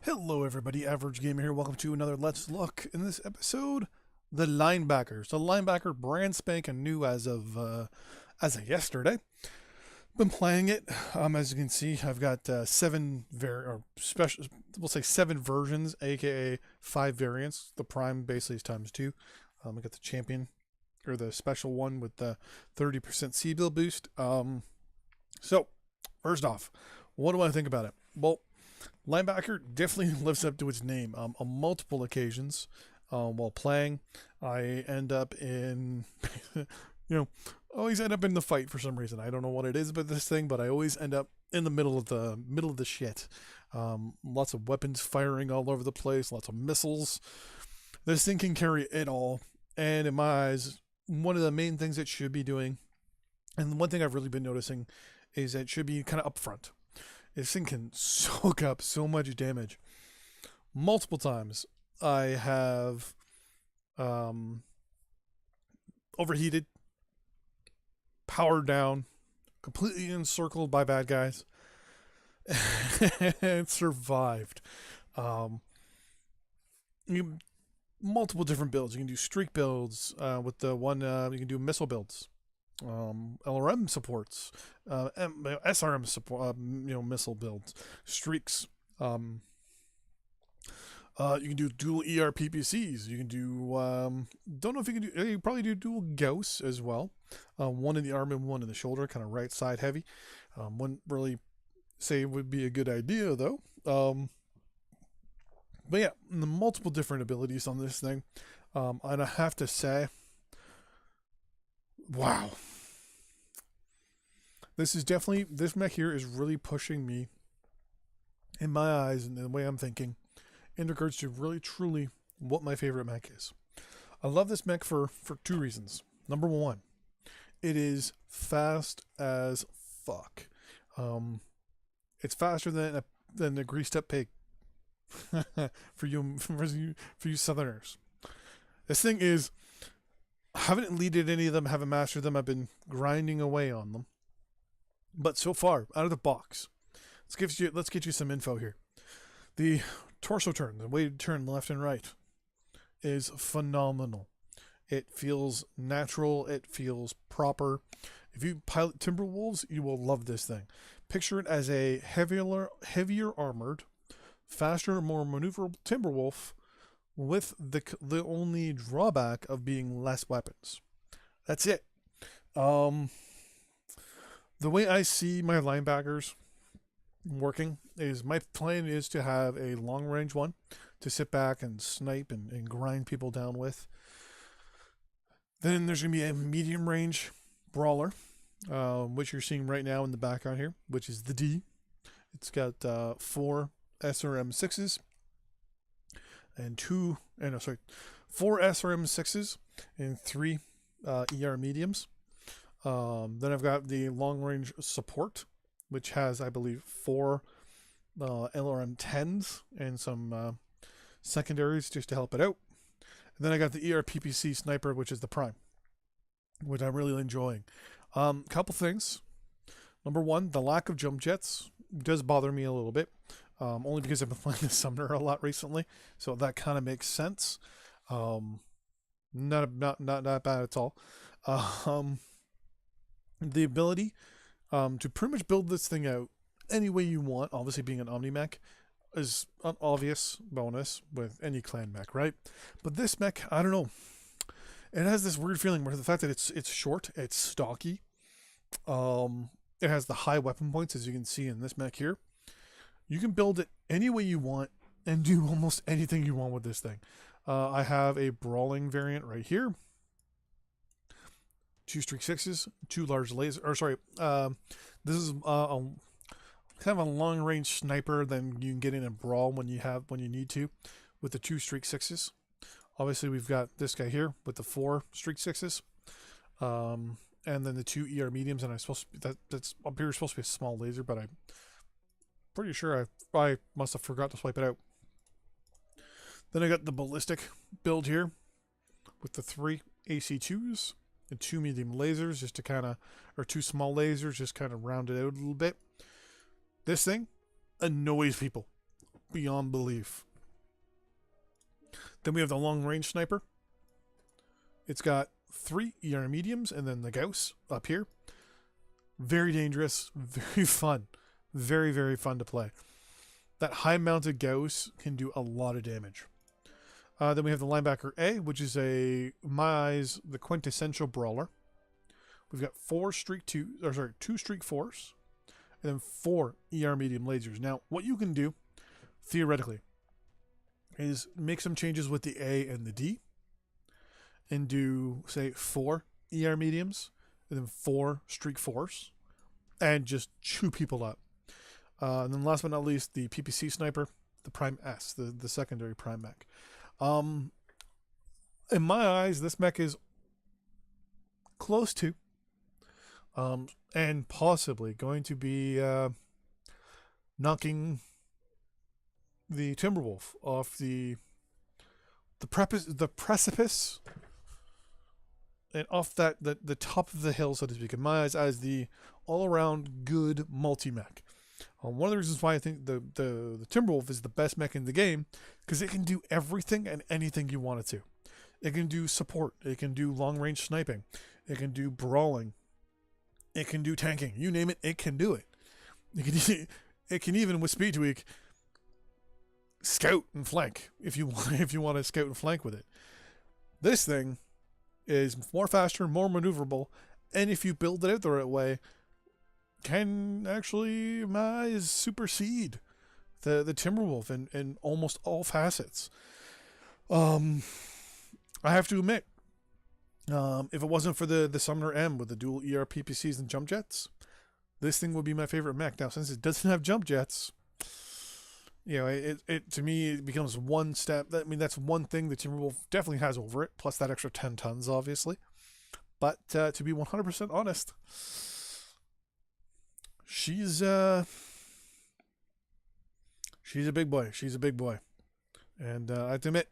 Hello everybody, Average Gamer here. Welcome to another Let's Look. In this episode, the Linebacker. So Linebacker, brand spanking new as of yesterday. Been playing it. As you can see, I've got seven versions, aka 5 variants. The Prime basically is times 2. I got the Champion, or the special one with the 30% C-bill boost. So first off, what do I think about it? Well, Linebacker definitely lives up to its name. On multiple occasions, while playing, I end up in, always end up in the fight for some reason. I don't know what it is about this thing, but I always end up in the middle of the shit. Lots of weapons firing all over the place, lots of missiles. This thing can carry it all, and in my eyes, one of the main things it should be doing, and one thing I've really been noticing, is that it should be kind of upfront. This thing can soak up so much damage. Multiple times I have overheated, powered down, completely encircled by bad guys, and survived. Multiple different builds. You can do streak builds with the one. You can do missile builds. LRM supports, SRM support, missile builds, streaks. You can do dual ERPPCs. You can do, don't know if you can do, you probably do dual Gauss as well. One in the arm and one in the shoulder, kind of right side heavy. Wouldn't really say it would be a good idea though. But yeah, the multiple different abilities on this thing. And I have to say, wow. This mech here is really pushing me, in my eyes and the way I'm thinking, in regards to really truly what my favorite mech is. I love this mech for 2 reasons. Number 1, it is fast as fuck. It's faster than a greased up pig. for you Southerners. This thing is, I haven't leaded any of them, haven't mastered them. I've been grinding away on them. But so far, out of the box, let's get you some info here. The torso turn, the way to turn left and right, is phenomenal. It feels natural. It feels proper. If you pilot Timberwolves, you will love this thing. Picture it as a heavier armored, faster, more maneuverable Timberwolf, with the only drawback of being less weapons. That's it. The way I see my linebackers working is, my plan is to have a long range one to sit back and snipe and grind people down with. Then there's going to be a medium range brawler, which you're seeing right now in the background here, which is the D. It's got 4 SRM6s and 4 SRM6s and 3 ER mediums. Then I've got the long range support, which has, I believe, 4 LRM 10s and some secondaries just to help it out. And then I got the ERPPC sniper, which is the prime, which I'm really enjoying. Couple things. Number 1, the lack of jump jets does bother me a little bit. Only because I've been playing the Summoner a lot recently, so that kind of makes sense. Not bad at all. The ability to pretty much build this thing out any way you want, obviously being an Omni mech, is an obvious bonus with any clan mech, right? But this mech, I don't know. It has this weird feeling where the fact that it's short, it's stocky. It has the high weapon points, as you can see in this mech here. You can build it any way you want and do almost anything you want with this thing. I have a brawling variant right here. 2 streak 6s, 2 large laser. This is kind of a long range sniper. Then you can get in and brawl when you need to, with the 2 streak 6s. Obviously, we've got this guy here with the 4 streak 6s, and then the 2 ER mediums. And that's up here supposed to be a small laser, but I'm pretty sure I must have forgot to swipe it out. Then I got the ballistic build here with the 3 AC2s and 2 medium lasers, just to kind of, or 2 small lasers, just kind of round it out a little bit. This thing annoys people. beyond belief. Then we have the long range sniper. It's got 3 ER mediums and then the Gauss up here. Very dangerous, very fun. Very, very fun to play. That high mounted Gauss can do a lot of damage. Then we have the Linebacker A, which is in my eyes, the quintessential brawler. We've got 2 streak 4s, and then 4 ER medium lasers. Now, what you can do, theoretically, is make some changes with the A and the D, and do, say, 4 ER mediums, and then 4 streak 4s, and just chew people up. And then last but not least, the PPC sniper, the Prime S, the secondary Prime mech. In my eyes, this mech is close to, and possibly going to be knocking the Timberwolf off the precipice and off the top of the hill, so to speak, in my eyes, as the all-around good multi-mech. One of the reasons why I think the Timberwolf is the best mech in the game, because it can do everything and anything you want it to. It can do support. It can do long-range sniping. It can do brawling. It can do tanking. You name it, it can do it. It can even, with speed tweak, scout and flank if you want to scout and flank with it. This thing is more faster, more maneuverable, and if you build it out the right way, can actually, in my eyes, supersede the Timberwolf in almost all facets. I have to admit, if it wasn't for the Summoner M with the dual ER PPCs and jump jets, this thing would be my favorite mech. Now, since it doesn't have jump jets, you know, it to me, it becomes one step. I mean, that's one thing the Timberwolf definitely has over it, plus that extra 10 tons, obviously. But to be 100% honest, she's a big boy. She's a big boy. And I have to admit,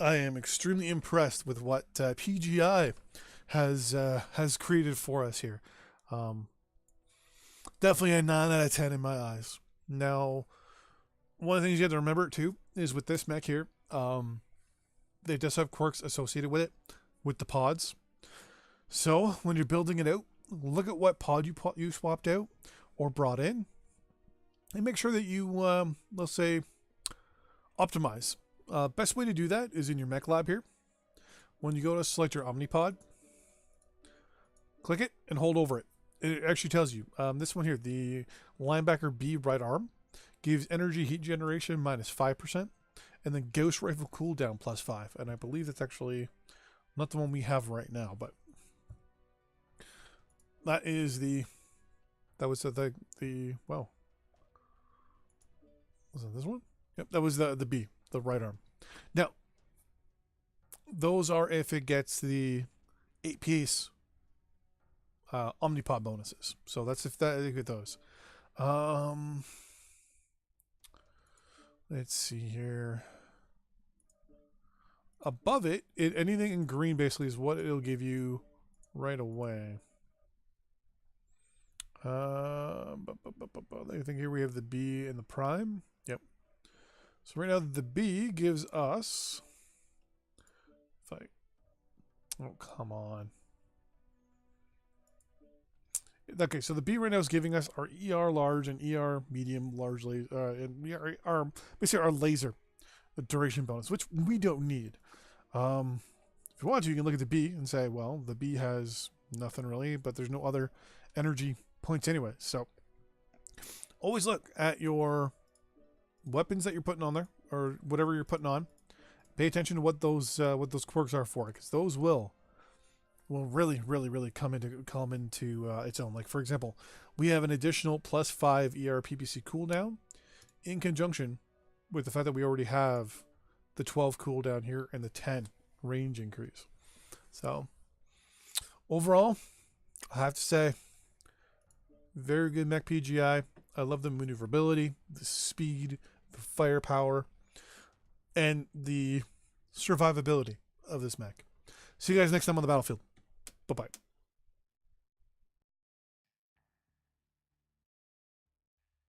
I am extremely impressed with what PGI has created for us here. Definitely a 9 out of 10 in my eyes. Now, one of the things you have to remember too is with this mech here, they does have quirks associated with it, with the pods. So when you're building it out, look at what pod you swapped out or brought in, and make sure that you, let's say, optimize. Best way to do that is in your mech lab here. When you go to select your Omnipod, click it and hold over it. It actually tells you, this one here, the Linebacker B right arm, gives energy heat generation -5%, and then Ghost Rifle cooldown +5. And I believe that's actually not the one we have right now, but that is that was well, was it this one? Yep, that was the B, the right arm. Now, those are if it gets the 8-piece Omnipod bonuses. So that's if you get those. Let's see here. Above it, anything in green basically is what it'll give you right away. I think here we have the B and the Prime. Yep. So right now the B gives us. Oh, come on. Okay, so the B right now is giving us our ER large and ER medium largely, and basically our laser, the duration bonus, which we don't need. If you want to, you can look at the B and say, well, the B has nothing really, but there's no other energy points anyway. So always look at your weapons that you're putting on there, or whatever you're putting on. Pay attention to what those quirks are for, because those will really come into its own. Like, for example, we have an additional +5 ER PPC cooldown in conjunction with the fact that we already have the 12 cooldown here and the 10 range increase. So overall, I have to say, very good mech PGI. I love the maneuverability, the speed, the firepower, and the survivability of this mech. See you guys next time on the battlefield. Bye-bye.